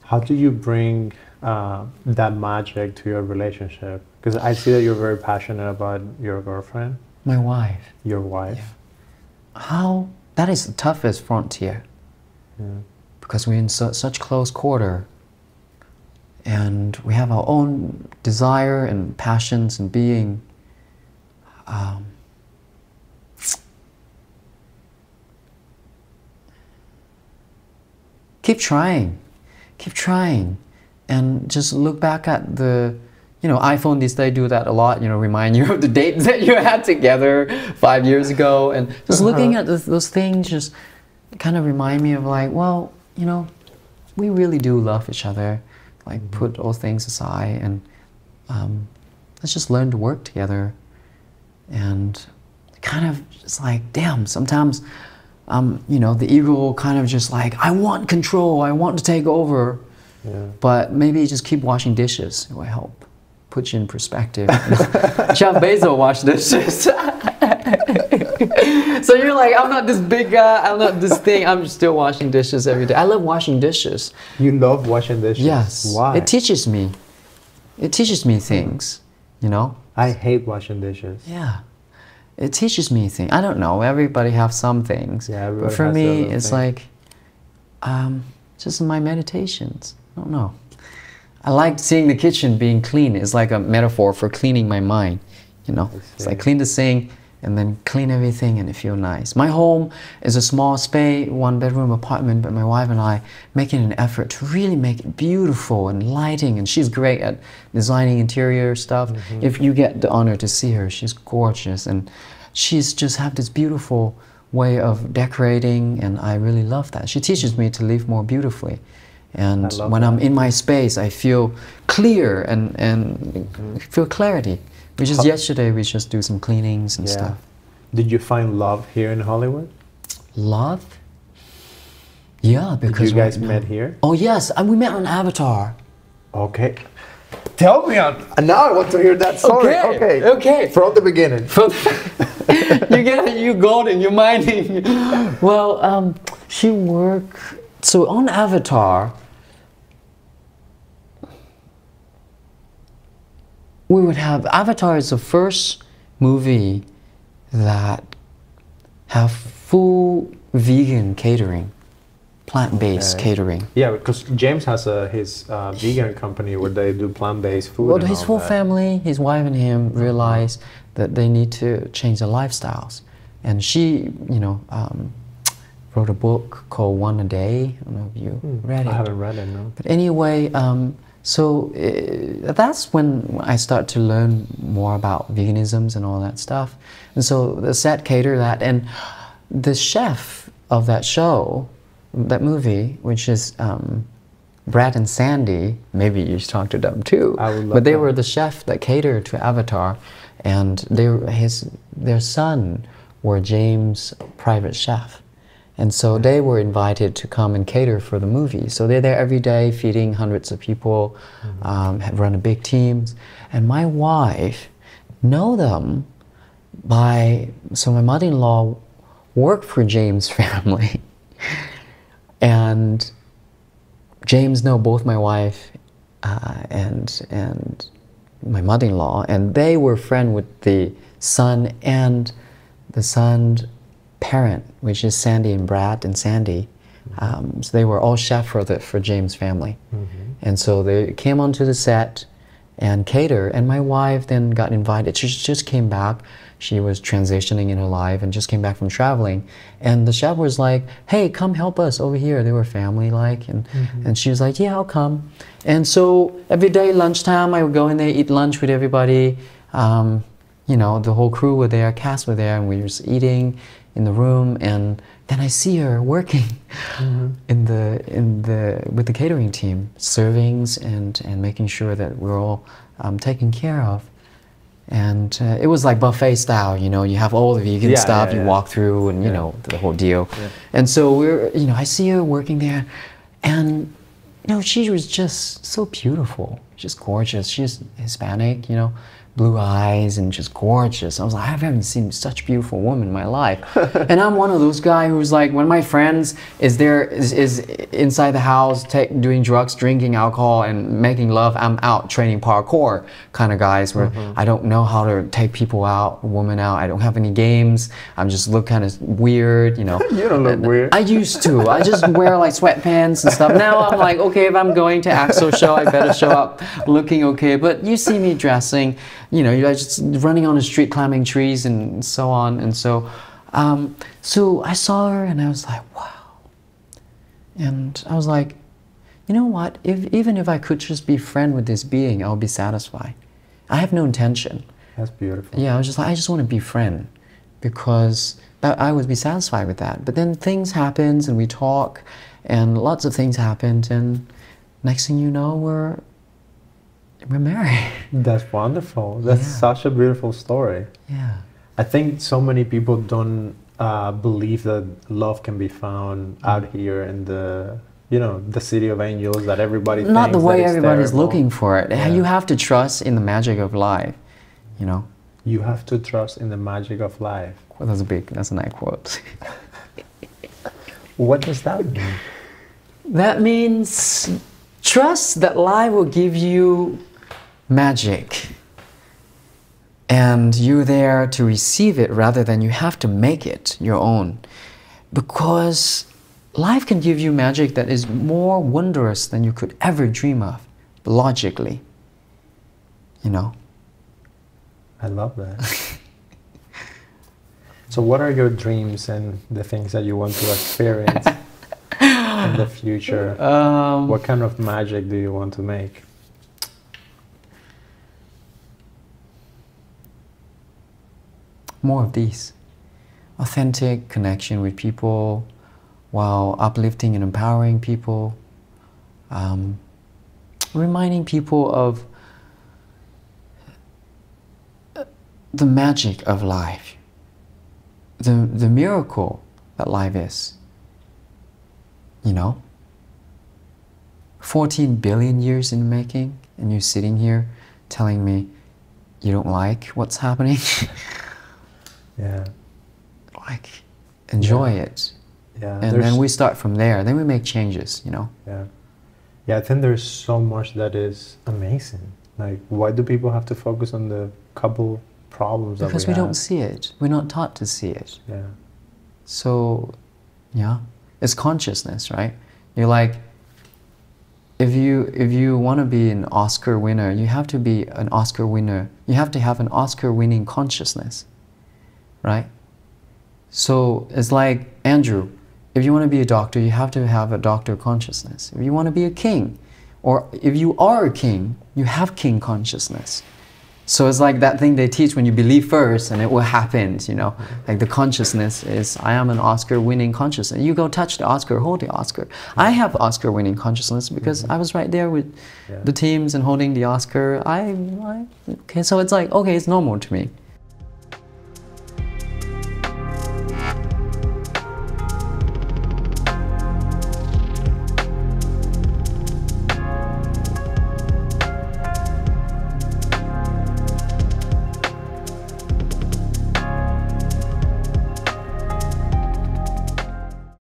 How do you bring that magic to your relationship? Because I see that you're very passionate about your girlfriend. My wife. Your wife. Yeah. How? That is the toughest frontier. Yeah. Because we're in such close quarter. And we have our own desire and passions and being. Keep trying. Keep trying. And just look back at the, iPhone these days do that a lot, remind you of the dates that you had together 5 years ago. And just looking at those things just kind of remind me of like, well, we really do love each other. Like put all things aside and let's just learn to work together. And kind of just like, damn, sometimes, the ego kind of just like, I want control, I want to take over. Yeah. But maybe just keep washing dishes, it will help. Put you in perspective. Jeff Bezos washed dishes. So you're like, I'm not this big guy, I'm not this thing, I'm still washing dishes every day. I love washing dishes. You love washing dishes? Yes. Why? It teaches me. It teaches me things, I hate washing dishes. Yeah. It teaches me things. I don't know, everybody have some things. Yeah, but for me, it's like, just my meditations. I don't know. I like seeing the kitchen being clean. It's like a metaphor for cleaning my mind, It's like clean the sink and then clean everything and it feels nice. My home is a small space, 1-bedroom apartment, but my wife and I making an effort to really make it beautiful and lighting, and she's great at designing interior stuff. If you get the honor to see her, she's gorgeous and she's just have this beautiful way of decorating, and I really love that. She teaches me to live more beautifully. And when I'm in my space, I feel clear and feel clarity. Which is yesterday, we just do some cleanings and stuff. Did you find love here in Hollywood? Love? Yeah, because you guys met here? Oh yes, we met on Avatar. Okay. Tell me on. Now I want to hear that story. Okay. From the beginning. You golden, you're mining. Well, she worked. So on Avatar, we would have, Avatar is the first movie that have full vegan catering, plant-based catering. Yeah, because James has his vegan company where they do plant-based food. Well, his whole family, his wife and him realized that they need to change their lifestyles. And she, wrote a book called One a Day. I don't know if you read it. I haven't read it, no. But anyway, that's when I start to learn more about veganisms and all that stuff. And so the set cater that, and the chef of that show, that movie, which is Brad and Sandy, maybe you should talk to them too. I would love but they were the chef that catered to Avatar, and their son were James' private chef. And so they were invited to come and cater for the movie. So they're there every day feeding hundreds of people, have run a big teams. And my wife know them so my mother-in-law worked for James' family. And James know both my wife and my mother-in-law, and they were friends with the son and the son's parent, which is Sandy and Brad and Sandy. So they were all chef for James' family. And so they came onto the set and cater, and my wife then got invited. She just came back. She was transitioning in her life and just came back from traveling. And the chef was like, hey, come help us over here. They were family-like. And she was like, yeah, I'll come. And so every day, lunchtime, I would go in there, eat lunch with everybody. The whole crew were there, cast were there, and we were just eating in the room, and then I see her working with the catering team, servings and making sure that we're all taken care of. And it was like buffet style, you have all the vegan stuff, you walk through, and the whole deal. And so I see her working there, and she was just so beautiful, just gorgeous. She's Hispanic, blue eyes and just gorgeous. I was like, I haven't seen such beautiful woman in my life. And I'm one of those guys who's like, when my friends is inside the house doing drugs, drinking alcohol and making love, I'm out training parkour kind of guys where I don't know how to take people out, women out. I don't have any games. I'm just look kind of weird, you know. You don't look weird. I used to. I just wear like sweatpants and stuff. Now I'm like, okay, if I'm going to Axel show, I better show up looking okay. But you see me dressing, you know, you're just running on the street, climbing trees and so on. And so, so I saw her and I was like, wow. And I was like, you know what? Even if I could just be friend with this being, I'll be satisfied. I have no intention. That's beautiful. Yeah, I was just like, I just want to be friend because I would be satisfied with that. But then things happens and we talk and lots of things happened and next thing you know, we're married. That's wonderful. That's such a beautiful story. Yeah. I think so many people don't believe that love can be found out here in the, you know, the city of angels that everybody Not thinks the way that it's everybody's terrible. looking for it. Yeah. You have to trust in the magic of life, you know. You have to trust in the magic of life. Well, that's a nice quote. What does that mean? That means trust that life will give you magic and you're there to receive it rather than you have to make it your own, because life can give you magic that is more wondrous than you could ever dream of logically, you know. I love that. So what are your dreams and the things that you want to experience in the future? What kind of magic do you want to make? More of these. Authentic connection with people while uplifting and empowering people. Reminding people of the magic of life. The miracle that life is. You know? 14 billion years in the making, and you're sitting here telling me you don't like what's happening. Yeah. Like, enjoy it. Yeah. And then we start from there. Then we make changes, you know? Yeah. Yeah, I think there's so much that is amazing. Like, why do people have to focus on the couple problems that we have? Because we don't see it. We're not taught to see it. Yeah. So, yeah, it's consciousness, right? You're like, if you want to be an Oscar winner, you have to be an Oscar winner. You have to have an Oscar-winning consciousness, right? So it's like, Andrew, if you want to be a doctor, you have to have a doctor consciousness. If you want to be a king, or if you are a king, you have king consciousness. So it's like that thing they teach when you believe first and it will happen, you know. Like the consciousness is, I am an Oscar-winning consciousness. You go touch the Oscar, hold the Oscar. I have Oscar-winning consciousness because I was right there with the teams and holding the Oscar. Okay, so it's like, okay, it's normal to me.